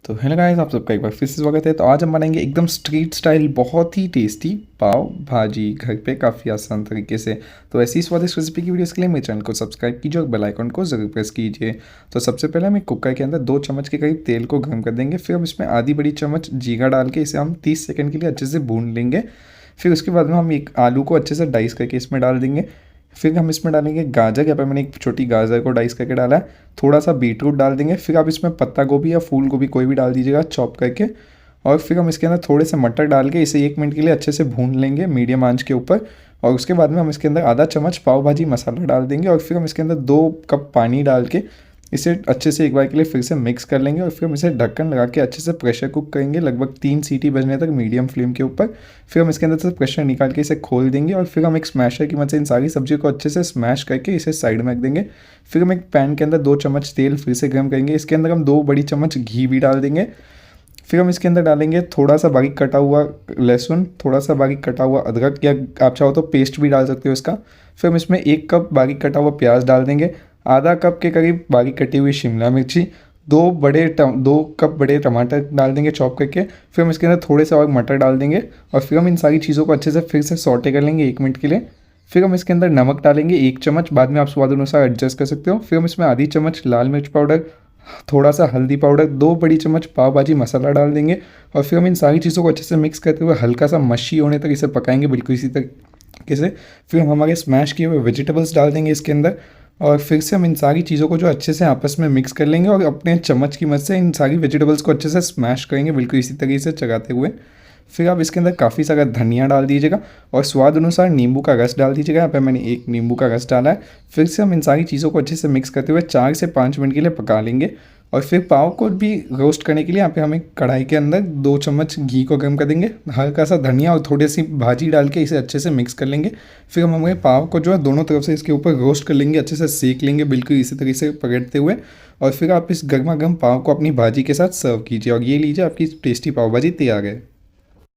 तो hello guys, आप सबका एक बार फिर से स्वागत है। तो आज हम बनाएंगे एकदम स्ट्रीट स्टाइल बहुत ही टेस्टी पाव भाजी घर पे काफ़ी आसान तरीके से। तो ऐसी स्वादिष्ट रेसिपी की वीडियोस के लिए मेरे चैनल को सब्सक्राइब कीजिए और बेल आइकन को ज़रूर प्रेस कीजिए। तो सबसे पहले हम एक कुकर के अंदर 2 चम्मच के करीब तेल को गर्म कर देंगे। फिर हम इसमें आधी बड़ी चम्मच जीरा डाल के इसे हम 30 सेकंड के लिए अच्छे से भून लेंगे। फिर उसके बाद में हम एक आलू को अच्छे से डाइस करके इसमें डाल देंगे। फिर हम इसमें डालेंगे गाजर, यहाँ पे मैंने एक छोटी गाजर को डाइस करके डाला है। थोड़ा सा बीटरूट डाल देंगे। फिर आप इसमें पत्ता गोभी या फूल गोभी कोई भी डाल दीजिएगा चॉप करके। और फिर हम इसके अंदर थोड़े से मटर डाल के इसे 1 मिनट के लिए अच्छे से भून लेंगे मीडियम आंच के ऊपर। और उसके बाद में हम इसके अंदर आधा चम्मच पाव भाजी मसाला डाल देंगे। और फिर हम इसके अंदर 2 कप पानी डाल के इसे अच्छे से एक बार के लिए फिर से मिक्स कर लेंगे। और फिर हम इसे ढक्कन लगा के अच्छे से प्रेशर कुक करेंगे लगभग 3 सीटी बजने तक मीडियम फ्लेम के ऊपर। फिर हम इसके अंदर से प्रेशर निकाल के इसे खोल देंगे। और फिर हम एक स्मैशर की मदद से इन सारी सब्जियों को अच्छे से स्मैश करके इसे साइड में रख देंगे। फिर हम एक पैन के अंदर 2 चम्मच तेल फिर से गर्म करेंगे। इसके अंदर हम 2 बड़ी चम्मच घी भी डाल देंगे। फिर हम इसके अंदर डालेंगे थोड़ा सा बारीक कटा हुआ लहसुन, थोड़ा सा बारीक कटा हुआ अदरक, या आप चाहो तो पेस्ट भी डाल सकते हो इसका। फिर हम इसमें 1 कप बारीक कटा हुआ प्याज डाल देंगे। आधा कप के करीब बारीक कटी हुई शिमला मिर्ची, 2 कप बड़े टमाटर डाल देंगे चॉप करके। फिर हम इसके अंदर थोड़े से और मटर डाल देंगे। और फिर हम इन सारी चीज़ों को अच्छे से फिर से सौटे कर लेंगे 1 मिनट के लिए। फिर हम इसके अंदर नमक डालेंगे 1 चम्मच, बाद में आप स्वाद अनुसार एडजस्ट कर सकते हो। फिर हम इसमें आधी चम्मच लाल मिर्च पाउडर, थोड़ा सा हल्दी पाउडर, 2 बड़ी चम्मच पाव भाजी मसाला डाल देंगे। और फिर हम इन सारी चीज़ों को अच्छे से मिक्स करते हुए हल्का सा मशी होने तक इसे पकाएंगे बिल्कुल इसी तरीके से। फिर हम हमारे स्मैश किए हुए वेजिटेबल्स डाल देंगे इसके अंदर। और फिर से हम इन सारी चीज़ों को जो अच्छे से आपस में मिक्स कर लेंगे और अपने चम्मच की मदद से इन सारी वेजिटेबल्स को अच्छे से स्मैश करेंगे बिल्कुल इसी तरीके से चलाते हुए। फिर आप इसके अंदर काफ़ी सारा धनिया डाल दीजिएगा और स्वाद अनुसार नींबू का रस डाल दीजिएगा। यहाँ पे मैंने 1 नींबू का रस डाला है। फिर से हम इन सारी चीज़ों को अच्छे से मिक्स करते हुए 4 से 5 मिनट के लिए पका लेंगे। और फिर पाव को भी रोस्ट करने के लिए यहाँ पे हम एक कढ़ाई के अंदर 2 चम्मच घी को गर्म कर देंगे, हल्का सा धनिया और थोड़ी सी भाजी डाल के इसे अच्छे से मिक्स कर लेंगे। फिर हम हमारे पाव को जो है दोनों तरफ से इसके ऊपर रोस्ट कर लेंगे, अच्छे से सेक लेंगे बिल्कुल इसी तरीके से पकड़ते हुए। और फिर आप इस गर्मा गर्म पाव को अपनी भाजी के साथ सर्व कीजिए और ये लीजिए आपकी टेस्टी पाव भाजी तैयार है।